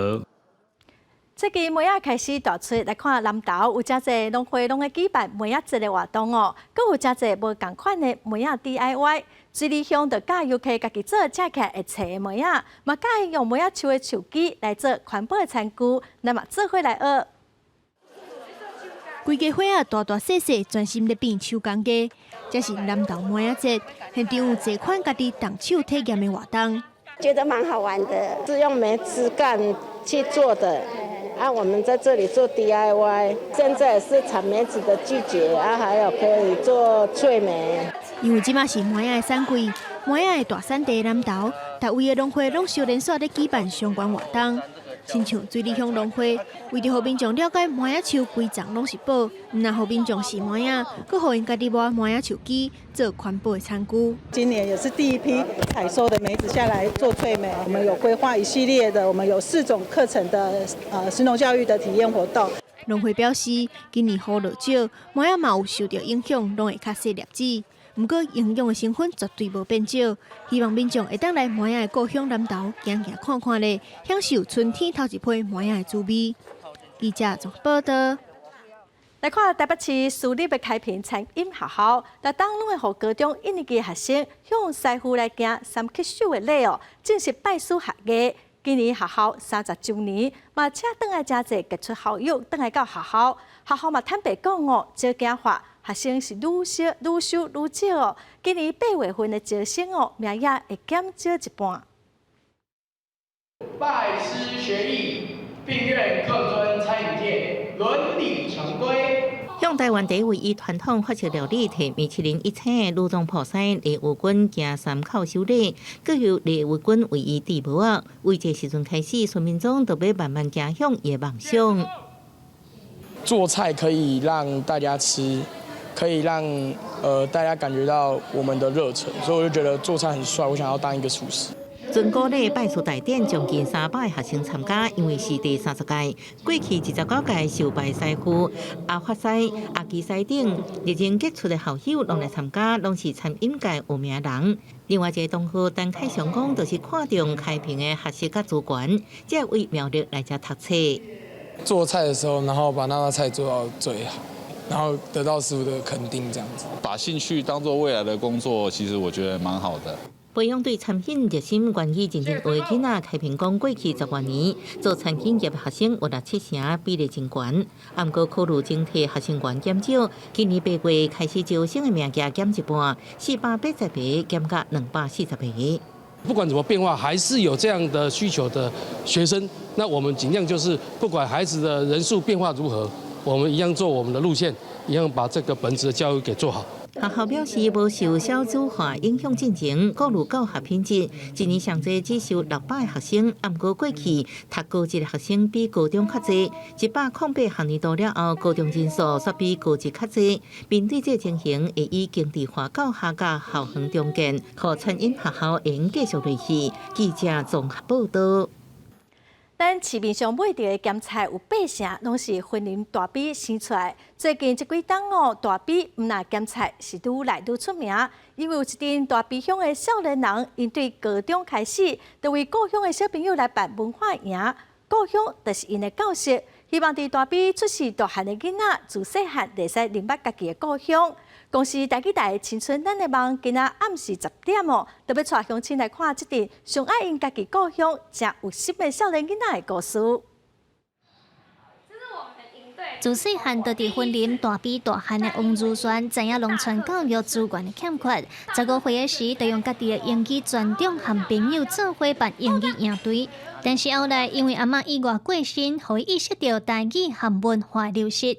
这期梅仔开始大出来看南投有真侪农会拢会举办梅仔节的活动哦，佮有真侪无同款的梅仔 DIY。水里乡就教游客家己做吃起来会脆的梅仔，嘛教伊用梅仔树的树枝来做环保的餐具，那么做伙来学。规家伙仔大大细细专心咧变手工艺，这是南投梅仔节，现场有侪款家己动手体验的活动。觉得蛮好玩的，是用梅枝干去做的。我们在这里做 DIY， 现在也是产梅子的季节还有可以做脆梅。因为即马是梅仔的产季，梅仔的大产地南投，大位的农会拢小连续咧举办相关活动。亲像水里乡农会，为着互民众了解麻野树规丛拢是宝，唔但互民众试麻野，佮互因家己挖麻野树基做环保的餐具。今年也是第一批采收的梅子下来做萃梅，我们有规划一系列的，我们有4种课程的食农教育的体验活动。农会表示，今年雨落少，麻野嘛有受到影响，拢会较细粒子。不过营养的成分绝对无变少，希望民众会当来麻野的故乡南投行行看看咧，享受春天头一批麻野的滋味。记者综合报道。来看台北市私立的开平餐饮学校，每当拢会互高中1年级的学生向师傅来行三級手的礼哦，正式拜师学艺。今年学校30周年，嘛请倒来真侪杰出校友倒来到学校，学校嘛坦白讲哦，这件法。学生是愈收愈少哦，今年8月份的招生哦，名额会减少一半。拜师学艺，并愿恪遵餐饮界伦理常规。向台湾第一位以传统法式料理提米其林1星的鲁宗菩萨李武君行3叩首礼，佮由李武君为伊递帽啊。为这时阵开始，孙民众就要慢慢走向伊的梦想。做菜可以让大家吃。可以让大家感觉到我们的热忱，所以我就觉得做菜很帅，我想要当一个厨师。全国的拜师大典将近300个学生参加，因为是第30届。过去29届受拜师傅、阿法师、阿基师等历经杰出的校友拢来参加，拢是餐饮界有名人。另外一个同学陈凯翔讲，就是看中开平的学习甲资源，才为苗栗来遮读册。做菜的时候，然后把那道菜做到最好。然后得到师傅的肯定，这样子。把兴趣当作未来的工作，其实我觉得蛮好的。培养对餐饮热心、愿意认真学的囡仔，开平讲过去10多年，做餐饮业的学生有6-7成，比例真高。不过考虑整体学生源减少，今年8月开始招生的名额减一半，480个减到240个。不管怎么变化，还是有这样的需求的学生。那我们尽量就是不管孩子的人数变化如何。我们一样做我们的路线，一样把这个本质的教育给做好。学校表示，无受少子化影响进程，顾虑教学品质。今年上侪只收600个学生，不过过去读高职的学生比高中较侪，108学年度了后，高中人数煞比高职较侪。面对这情形，会以经济化教学甲校园重建，和餐饮学校会继续联系。记者综合报道。咱市面上买到的咸菜有8成拢是婚龄大比生出来。最近这几档哦，大比唔那咸菜是愈来愈出名，因为有一阵大比乡的少年人，因对高中开始，就为故乡的小朋友来办文化营，故乡就是因的教室。希望伫大比出世大汉的囡仔，自细汉会使认捌家己的故乡。公司台记台青春咱的梦，今仔暗时10点哦，特别带乡亲来看这段上爱因家己故乡、真有心的少年囡仔的故事。自细汉就伫婚龄大比大汉的王如轩，知影农村教育资源的欠缺。15岁时，就用家己的英语专长和朋友做伙办英语营队。但是后来因为阿嬷意外过身，互伊意识到台语和文化流失。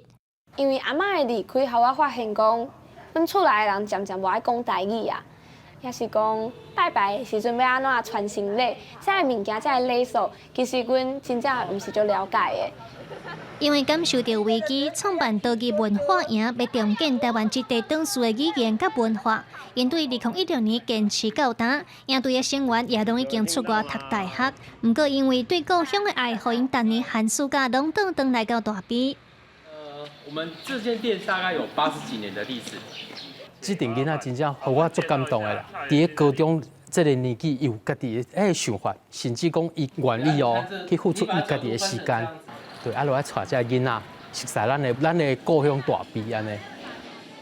因为阿嬷的离开，互我发现讲。阮厝内的人渐渐无爱讲台语啊，也是讲拜拜的时阵要安怎传承礼，这个物件、这个礼数，其实阮真正毋是足了解的。因为感受到危机，创办多语文化营，要重建台湾一地长属的语言甲文化。因对2016年坚持到今，营队的成员也拢已经出国读大学。不过因为对故乡的爱，互因逐年寒暑假拢倒来到大比。我们这间店大概有80几年的历史。这阵囡仔真正互我足感动的啦！伫个高中这个年纪有家己的想法，甚至讲伊愿意哦去付出伊家己的时间，对，落来带这囡仔熟悉咱的故乡大比安尼。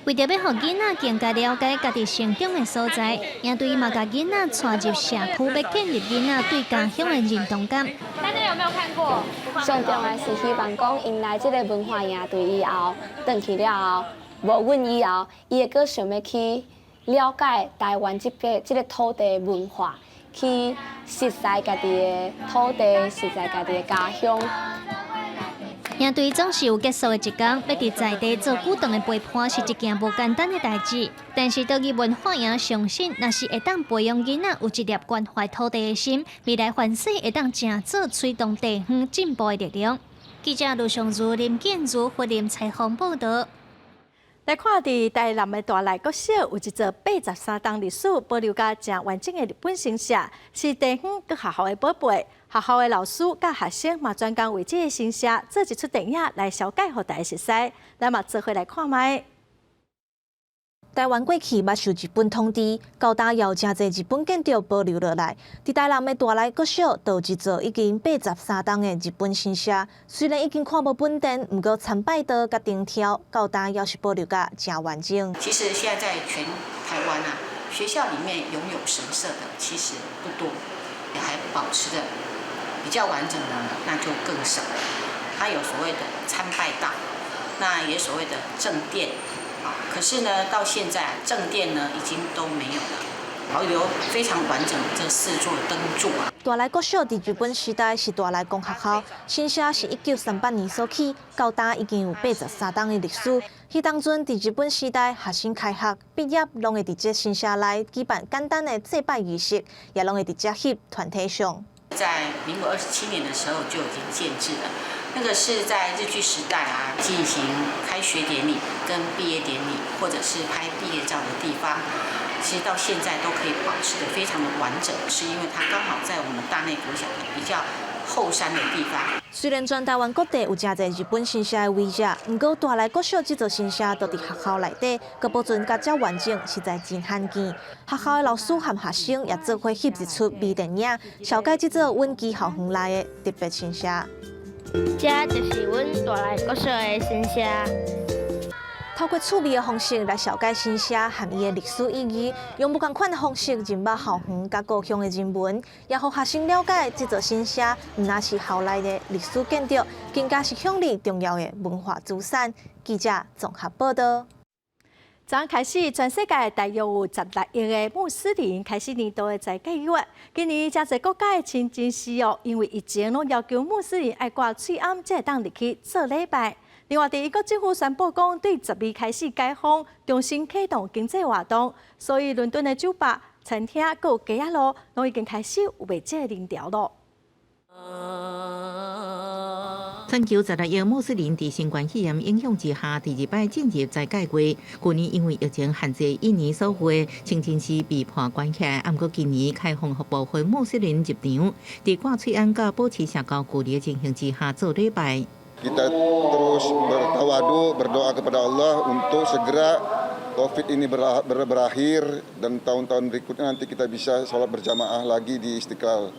为着要互囡仔更加了解家己成长的所在，也对嘛甲囡仔带入社区，要建立囡仔对家乡的认同感。大家有没有看过？上重要是希望讲，因来这个文化营队以后，回去了后，无阮以后，伊会阁想要去了解台湾这个土地文化，去熟悉家己的土地，熟悉家己的家乡。应对总是有结束的一天，要伫在地做古董的陪伴是一件无简单的代志。但是德语文化营相信，若是会当培养囡仔有一粒关怀土地的心，未来凡事会当正做推动地方进步的力量。记者卢尚如、林建如、福林采访报道。来看伫台南的大内国小有一座83档历史保留甲正完整的日本神社，是地方佮学校的宝贝。学校的老师甲学生嘛专工为这个神社做一出电影来消解互大家熟悉。咱嘛做伙来看卖。台湾过去捌受日本统治，到今也有真侪日本建筑保留落来。伫台南的大内国小，就有一座已经83档的日本神社，虽然已经看无本殿，不过参拜道甲钉条，到今也是保留甲真完整。其实现在在全台湾啊，学校里面拥有神社的其实不多，也还保持的比较完整的那就更少了。它有所谓的参拜道，那也所谓的正殿。可是呢，到现在正殿呢已经都没有了，保留非常完整的这4座灯柱啊。大内国小伫日本时代是大内公学校，神社是1938年所起，到今已经有83档的历史。迄当阵伫日本时代，学生开学毕业，拢会伫这神社内举办简单的祭拜仪式，也拢会伫这翕团体相。在民国27年的时候就已经建制了。那个是在日据时代啊，进行开学典礼跟毕业典礼，或者是拍毕业照的地方，其实到现在都可以保持得非常的完整，是因为它刚好在我们大内国小比较后山的地方。虽然全台湾各地有真侪日本神社的遗迹，不过大内国小这座神社都伫学校内底，佮保存甲遮完整，实在真罕见。学校的老师和学生也做伙翕一出微电影，小解这座稳基校园内的特别神社。这就是阮大内国小的神社。透过趣味的方式来了解神社和伊的历史意义，用不同款的方式认捌校园甲故乡的人文，也让学生了解这座神社唔仅是校内的历史建筑，更加是乡里重要的文化资产。记者综合报道。昨开始，全世界大约有16亿的穆斯林开始年度的斋戒月。今年真侪国家的清真寺哦，因为疫情拢要求穆斯林爱挂嘴暗，才会当入去做礼拜。另外，英国政府宣布讲，对12开始解封，重新启动经济活动，所以伦敦的酒吧、餐厅佮有街仔路，拢已经开始有卖这人潮咯。全球16亿穆斯林伫新冠肺炎影响之下，第2摆进入斋戒月。去年因为疫情限制，1年所会清真寺被迫关起来。不过今年开放予部分穆斯林入场，伫挂嘴安甲保持社交距离的情形之下做礼拜。Kita terus bertawadu, berdoa kepada Allah untuk segera COVID ini berakhir dan tahun-tahun berikutnya nanti kita bisa sholat berjamaah lagi di Istiqlal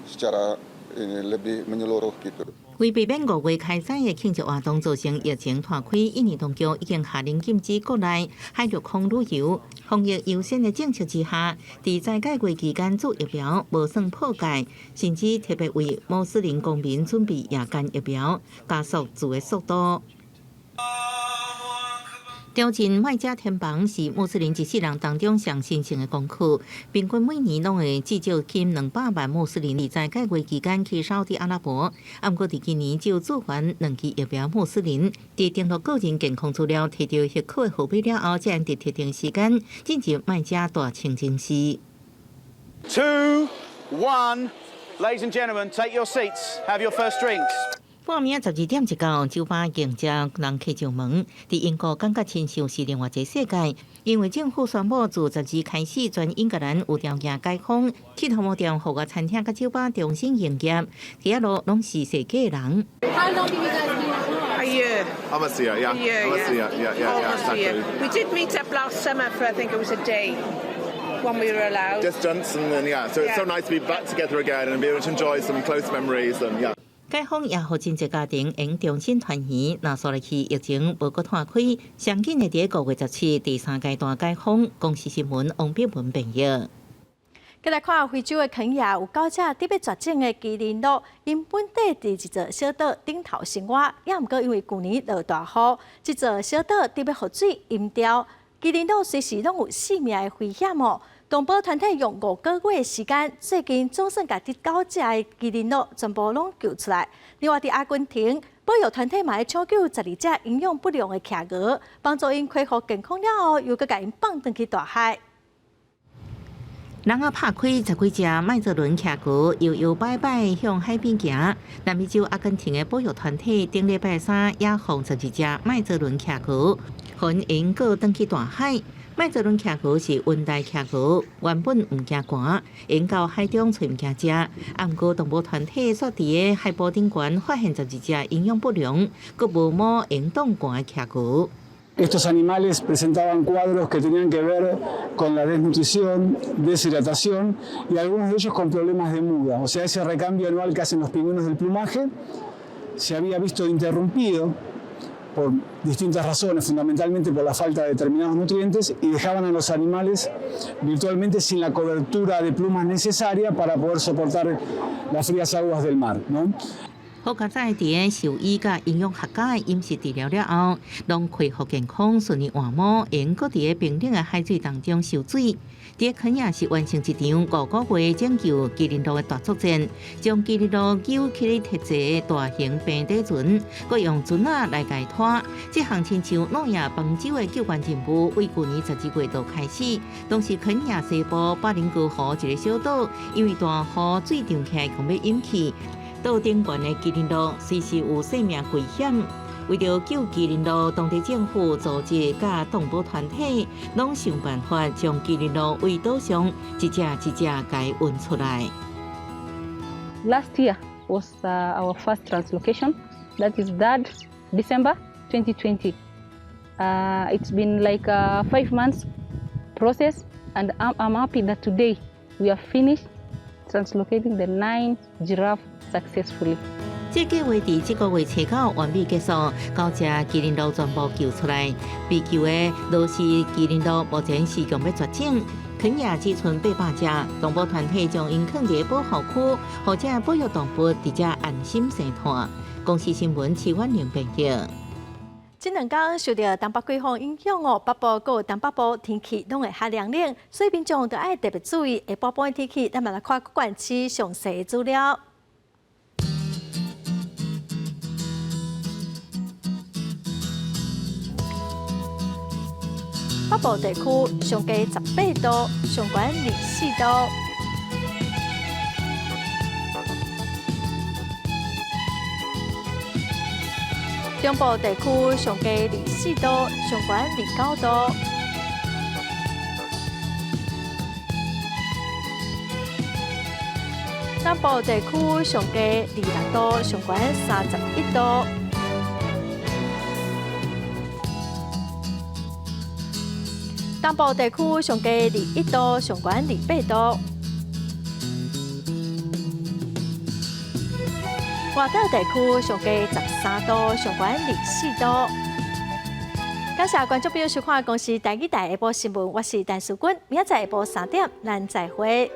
secara lebih menyeluruh gitu. 为避免5月开展的庆祝活动造成疫情拖开，印尼当局已经下令禁止国内海陆空旅游。防疫优先的政策之下，在斋戒月期间做疫苗无算破戒，甚至特别为穆斯林公民准备夜间疫苗，加速做的速度。朝觐麦加天房是穆斯林一世人当中上神圣的功课，平均每年拢会至少近200万穆斯林在戒月期间去沙特阿拉伯。不过，伫今年只有驻还2剂疫苗穆斯林，伫登录个人健康资料、摕到许可的号码了后，才按特定时间进入麦加大清真寺。2, 1, ladies and gentlemen, take your seats. Have your first drinks. 半暝12点一到，酒吧迎接人客上门。伫英国感觉亲像是另外一个世界，因为政府宣布自12开始，全英格兰有条件解封，铁头毛店、户外餐厅、甲酒吧重新营业，第一路拢是世界人。A year. Almost a year, yeah. Almost a year, yeah, exactly. We did meet up last summer for I think it was a day. When we were allowed. Just Johnson and yeah, so it's so nice to be back together again and be able to enjoy some close memories and yeah. 解封也互真侪家庭用重新团圆，那所来去疫情无搁拖开，上紧的伫5月17第3阶段解封。公司新闻王碧文朋友。再来看非洲的肯亚，有9只特别绝种的麒麟鹿，因本地伫一座小岛顶头生活，也毋过因为去年落大雨，这座小岛特别雨水淹掉，麒麟鹿随时拢有性命的危险哦。动保团体用5个月的时间，最近总算把这9只的麒麟鹿全部拢救出来。另外，伫阿根廷，保育团体嘛要抢救12只营养不良的企鹅，帮助因恢复健康了后，又佮因放转去大海。人啊拍开10几只麦哲伦企鹅，摇摇摆摆向海边行。南美洲阿根廷的保育团体顶礼拜三也放12只麦哲伦企鹅，分因各转去大海。麦哲伦企鹅是温带企鹅，原本唔惊寒，因到海中找物件食。啊，毋过动物团体所伫的海坡顶悬发现12只营养不良、佮无毛行动寒的企鹅。Estos animales presentaban cuadros que tenían que ver con la desnutrición, deshidratación y algunos de ellos con problemas de muda. O sea, ese recambio anual que hacen los pingüinos del plumaje se había visto interrumpido por distintas razones, fundamentalmente por la falta de determinados nutrientes, y dejaban a los animales virtualmente sin la cobertura de plumas necesaria para poder soportar las frías aguas del mar, ¿no? 好佳在伫兽医甲营养学家的饮食治疗了后，拢恢复健康，顺利换毛，因搁伫冰冷的海水当中受水。伫肯亚是完成一场5个月拯救基林鹿的大作战，将基林鹿救起特制大型平底船，搁用船仔来解拖。这项亲像诺亚方舟的救援任务，为去年12月就开始。当时肯亚西部巴林戈湖一个小岛，因为大雨水涨起来，恐要淹去。岛顶悬的基林鹿随时有生命危险，为了救基林鹿，当地政府组织甲动保团体拢想办法将基林鹿为岛上一只一只解运出来。Last year was our first translocation. That is 3rd December 2020. It's been like a 5 months process, and I'm happy that today we have finished translocating the 9 giraffe successfully. 这计划伫这个月初9完美结束，到只基林鹿全部救出来。被救的都是基林鹿，目前是强要绝种。肯亚只剩800只，动保团体将因放伫保护区，或者保育动物伫遮安心生活。公司新闻市阮林编辑。这2天受到东北季风影响哦，北部佮东北部天气拢会较凉冷，所以民众都爱特别注意下晡般的天气。咱们来看各县市详细资料。北部地区上低18度，上悬24度。中部地区上低24度，上悬29度。南部地区上低26度，上悬31度。东部地区上低21度，上悬28度。外岛地区上低13度，上悬24度。感谢观众朋友收看《公视台语台下晡新闻》，我是陈淑君，明仔载下晡3点，咱再会。